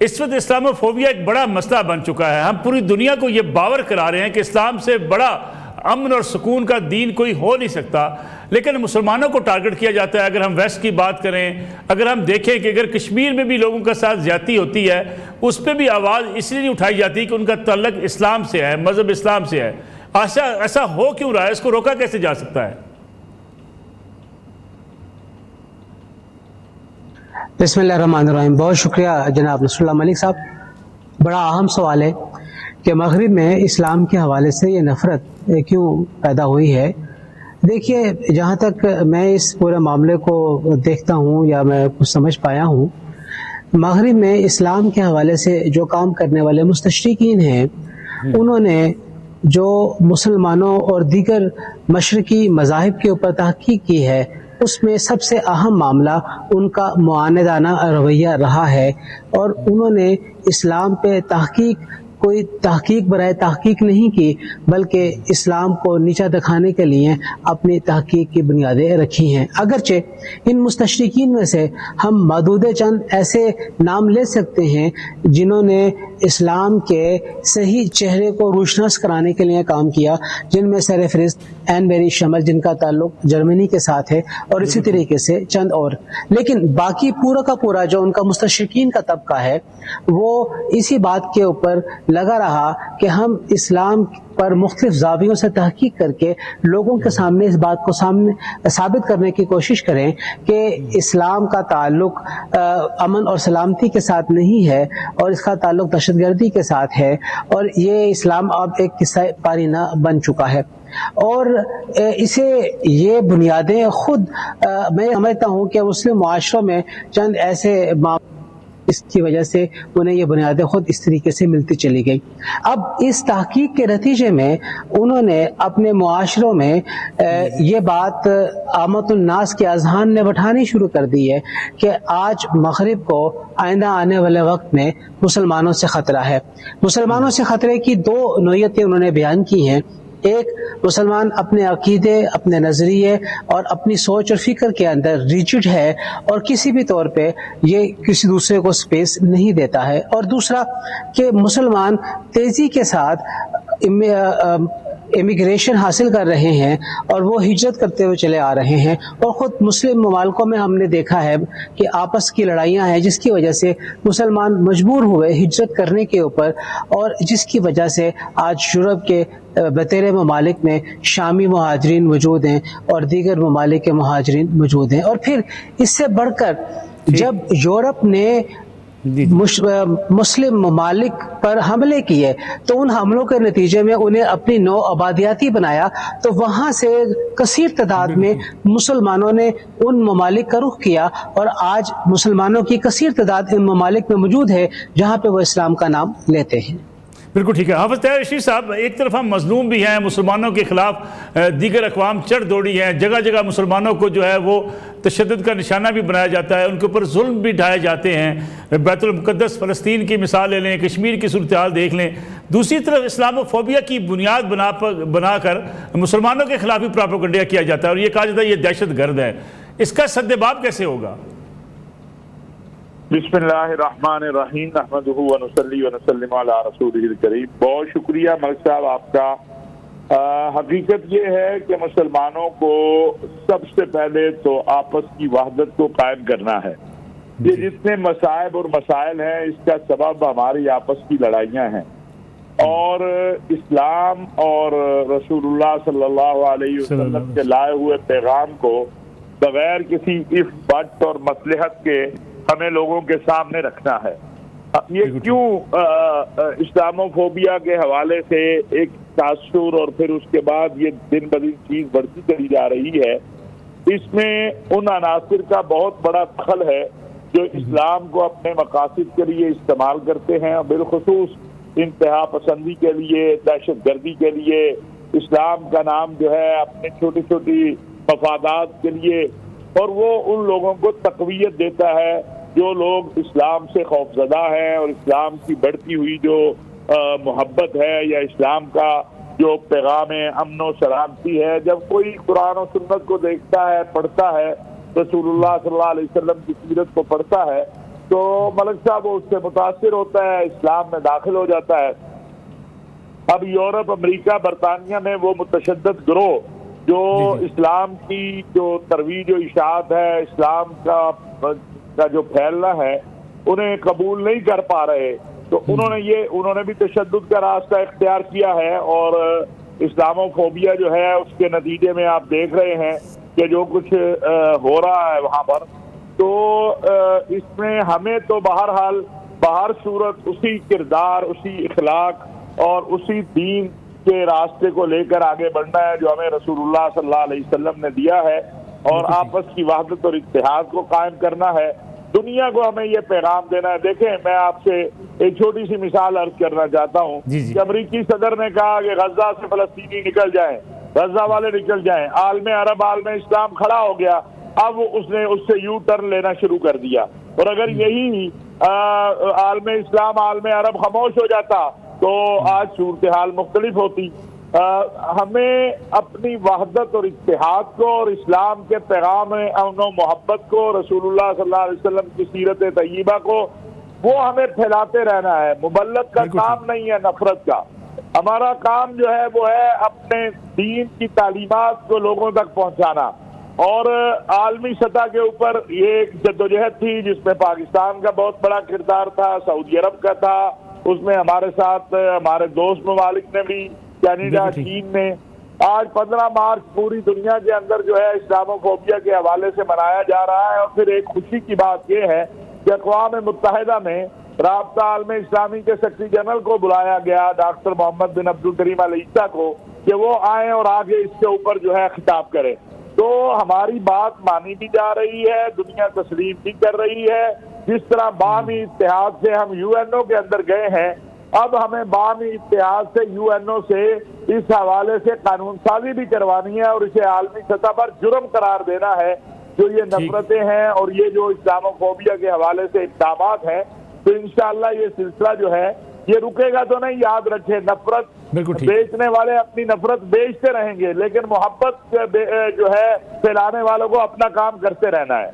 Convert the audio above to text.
اس وقت اسلاموفوبیا ایک بڑا مسئلہ بن چکا ہے. ہم پوری دنیا کو یہ باور کرا رہے ہیں کہ اسلام سے بڑا امن اور سکون کا دین کوئی ہو نہیں سکتا، لیکن مسلمانوں کو ٹارگٹ کیا جاتا ہے. اگر ہم ویسٹ کی بات کریں، اگر ہم دیکھیں کہ اگر کشمیر میں بھی لوگوں کا ساتھ زیادتی ہوتی ہے، اس پہ بھی آواز اس لیے نہیں اٹھائی جاتی کہ ان کا تعلق اسلام سے ہے، مذہب اسلام سے ہے. ایسا ہو کیوں رہا ہے؟ اس کو روکا کیسے جا سکتا ہے؟ بسم اللہ الرحمن الرحیم. بہت شکریہ جناب نصر اللہ ملک صاحب. بڑا اہم سوال ہے کہ مغرب میں اسلام کے حوالے سے یہ نفرت کیوں پیدا ہوئی ہے. دیکھیے، جہاں تک میں اس پورے معاملے کو دیکھتا ہوں یا میں کچھ سمجھ پایا ہوں، مغرب میں اسلام کے حوالے سے جو کام کرنے والے مستشرقین ہیں، انہوں نے جو مسلمانوں اور دیگر مشرقی مذاہب کے اوپر تحقیق کی ہے، اس میں سب سے اہم معاملہ ان کا معاندانہ رویہ رہا ہے. اور انہوں نے اسلام پہ کوئی تحقیق برائے تحقیق نہیں کی، بلکہ اسلام کو نیچا دکھانے کے لیے اپنی تحقیق کی بنیادیں رکھی ہیں. اگرچہ ان مستشرقین میں سے ہم محدود چند ایسے نام لے سکتے ہیں جنہوں نے اسلام کے صحیح چہرے کو روشناس کرانے کے لیے کام کیا، جن میں سر فہرست این میری شمل، جن کا تعلق جرمنی کے ساتھ ہے، اور اسی طریقے سے چند اور. لیکن باقی پورا کا پورا جو ان کا مستشرقین کا طبقہ ہے، وہ اسی بات کے اوپر لگا رہا کہ ہم اسلام پر مختلف زاویوں سے تحقیق کر کے لوگوں کے سامنے اس بات کو ثابت کرنے کی کوشش کریں کہ اسلام کا تعلق امن اور سلامتی کے ساتھ نہیں ہے، اور اس کا تعلق دہشت گردی کے ساتھ ہے، اور یہ اسلام اب ایک قصہ پارینہ بن چکا ہے. اور اسے یہ بنیادیں خود میں سمجھتا ہوں کہ مسلم معاشروں میں چند ایسے اس کی وجہ سے انہیں یہ بنیادیں خود اس طریقے سے ملتی چلی گئی. اب اس تحقیق کے نتیجے میں انہوں نے اپنے معاشروں میں یہ بات عامت الناس کے اذہان نے بٹھانی شروع کر دی ہے کہ آج مغرب کو آئندہ آنے والے وقت میں مسلمانوں سے خطرہ ہے. مسلمانوں سے خطرے کی دو نوعیتیں انہوں نے بیان کی ہیں. ایک، مسلمان اپنے عقیدے، اپنے نظریے اور اپنی سوچ اور فکر کے اندر ریجڈ ہے اور کسی بھی طور پہ یہ کسی دوسرے کو سپیس نہیں دیتا ہے. اور دوسرا کہ مسلمان تیزی کے ساتھ امیگریشن حاصل کر رہے ہیں اور وہ ہجرت کرتے ہوئے چلے آ رہے ہیں. اور خود مسلم ممالکوں میں ہم نے دیکھا ہے کہ آپس کی لڑائیاں ہیں جس کی وجہ سے مسلمان مجبور ہوئے ہجرت کرنے کے اوپر، اور جس کی وجہ سے آج یورپ کے بتیرے ممالک میں شامی مہاجرین موجود ہیں اور دیگر ممالک کے مہاجرین موجود ہیں. اور پھر اس سے بڑھ کر جب یورپ نے مسلم ممالک پر حملے کیے تو ان حملوں کے نتیجے میں انہیں اپنی نو آبادیاتی بنایا، تو وہاں سے کثیر تعداد میں مسلمانوں نے ان ممالک کا رخ کیا، اور آج مسلمانوں کی کثیر تعداد ان ممالک میں موجود ہے جہاں پہ وہ اسلام کا نام لیتے ہیں. بالکل ٹھیک ہے. حافظ طاہر رشید صاحب، ایک طرف ہم مظلوم بھی ہیں، مسلمانوں کے خلاف دیگر اقوام چڑھ دوڑی ہیں، جگہ جگہ مسلمانوں کو جو ہے وہ تشدد کا نشانہ بھی بنایا جاتا ہے، ان کے اوپر ظلم بھی ڈھائے جاتے ہیں. بیت المقدس فلسطین کی مثال لے لیں، کشمیر کی صورتحال دیکھ لیں. دوسری طرف اسلاموفوبیا کی بنیاد بنا کر مسلمانوں کے خلاف بھی پراپیگنڈا کیا جاتا ہے اور یہ کہا جاتا ہے یہ دہشت گرد ہے. اس کا سدباب کیسے ہوگا؟ بسم اللہ الرحمن الرحیم، نحمدہ ونصلی ونسلم علی رسولہ الکریم. بہت شکریہ ملک صاحب آپ کا. حقیقت یہ ہے کہ مسلمانوں کو سب سے پہلے تو آپس کی وحدت کو قائم کرنا ہے. یہ جتنے مصائب اور مسائل ہیں اس کا سبب ہماری آپس کی لڑائیاں ہیں، اور اسلام اور رسول اللہ صلی اللہ علیہ وسلم کے لائے ہوئے پیغام کو بغیر کسی اف بٹ اور مصلحت کے ہمیں لوگوں کے سامنے رکھنا ہے. یہ کیوں اسلاموفوبیا کے حوالے سے ایک تاثر اور پھر اس کے بعد یہ دن بدن چیز بڑھتی چلی جا رہی ہے، اس میں ان عناصر کا بہت بڑا دخل ہے جو اسلام کو اپنے مقاصد کے لیے استعمال کرتے ہیں، بالخصوص انتہا پسندی کے لیے، دہشت گردی کے لیے، اسلام کا نام جو ہے اپنے چھوٹی چھوٹی مفادات کے لیے. اور وہ ان لوگوں کو تقویت دیتا ہے جو لوگ اسلام سے خوفزدہ ہیں اور اسلام کی بڑھتی ہوئی جو محبت ہے یا اسلام کا جو پیغام امن و سلامتی ہے. جب کوئی قرآن و سنت کو دیکھتا ہے، پڑھتا ہے، رسول اللہ صلی اللہ علیہ وسلم کی سیرت کو پڑھتا ہے، تو ملک صاحب وہ اس سے متاثر ہوتا ہے، اسلام میں داخل ہو جاتا ہے۔ اب یورپ، امریکہ، برطانیہ میں وہ متشدد گروہ جو اسلام کی جو ترویج و اشاعت ہے، اسلام کا جو پھیلنا ہے، انہیں قبول نہیں کر پا رہے، تو انہوں نے بھی تشدد کا راستہ اختیار کیا ہے، اور اسلامو فوبیا جو ہے اس کے نتیجے میں آپ دیکھ رہے ہیں کہ جو کچھ ہو رہا ہے وہاں پر، تو اس میں ہمیں تو بہرحال بہر صورت اسی کردار، اسی اخلاق اور اسی دین کے راستے کو لے کر آگے بڑھنا ہے جو ہمیں رسول اللہ صلی اللہ علیہ وسلم نے دیا ہے، اور آپس کی وحدت اور اتحاد کو قائم کرنا ہے۔ دنیا کو ہمیں یہ پیغام دینا ہے۔ دیکھیں، میں آپ سے ایک چھوٹی سی مثال عرض کرنا چاہتا ہوں کہ امریکی صدر نے کہا کہ غزہ سے فلسطینی نکل جائیں، غزہ والے نکل جائیں، عالم عرب، عالم اسلام کھڑا ہو گیا، اب اس نے اس سے یو ٹرن لینا شروع کر دیا، اور اگر یہی عالم اسلام، عالم عرب خاموش ہو جاتا تو آج صورتحال مختلف ہوتی۔ ہمیں اپنی وحدت اور اتحاد کو اور اسلام کے پیغام امن و محبت کو، رسول اللہ صلی اللہ علیہ وسلم کی سیرت طیبہ کو، وہ ہمیں پھیلاتے رہنا ہے۔ مبلغ کا کام نہیں ہے نفرت کا، ہمارا کام جو ہے وہ ہے اپنے دین کی تعلیمات کو لوگوں تک پہنچانا۔ اور عالمی سطح کے اوپر یہ ایک جدوجہد تھی جس میں پاکستان کا بہت بڑا کردار تھا، سعودی عرب کا تھا، اس میں ہمارے ساتھ ہمارے دوست ممالک نے بھی، کینیڈا، چین نے۔ آج 15 مارچ پوری دنیا کے اندر جو ہے اسلامو فوبیا کے حوالے سے منایا جا رہا ہے، اور پھر ایک خوشی کی بات یہ ہے کہ اقوام متحدہ میں رابطہ عالم اسلامی کے سیکرٹری جنرل کو بلایا گیا، ڈاکٹر محمد بن عبد الکریم ال عیسیٰ کو، کہ وہ آئیں اور آگے اس کے اوپر جو ہے خطاب کریں۔ تو ہماری بات مانی بھی جا رہی ہے، دنیا تسلیم بھی کر رہی ہے۔ جس طرح باہمی اتحاد سے ہم یو این او کے اندر گئے ہیں، اب ہمیں باہمی اتحاد سے یو این او سے اس حوالے سے قانون سازی بھی کروانی ہے، اور اسے عالمی سطح پر جرم قرار دینا ہے جو یہ نفرتیں ہیں اور یہ جو اسلامو فوبیا کے حوالے سے اقدامات ہیں۔ تو انشاءاللہ یہ سلسلہ جو ہے یہ رکے گا تو نہیں۔ یاد رکھیں، نفرت بیچنے والے اپنی نفرت بیچتے رہیں گے، لیکن محبت جو ہے پھیلانے والوں کو اپنا کام کرتے رہنا ہے۔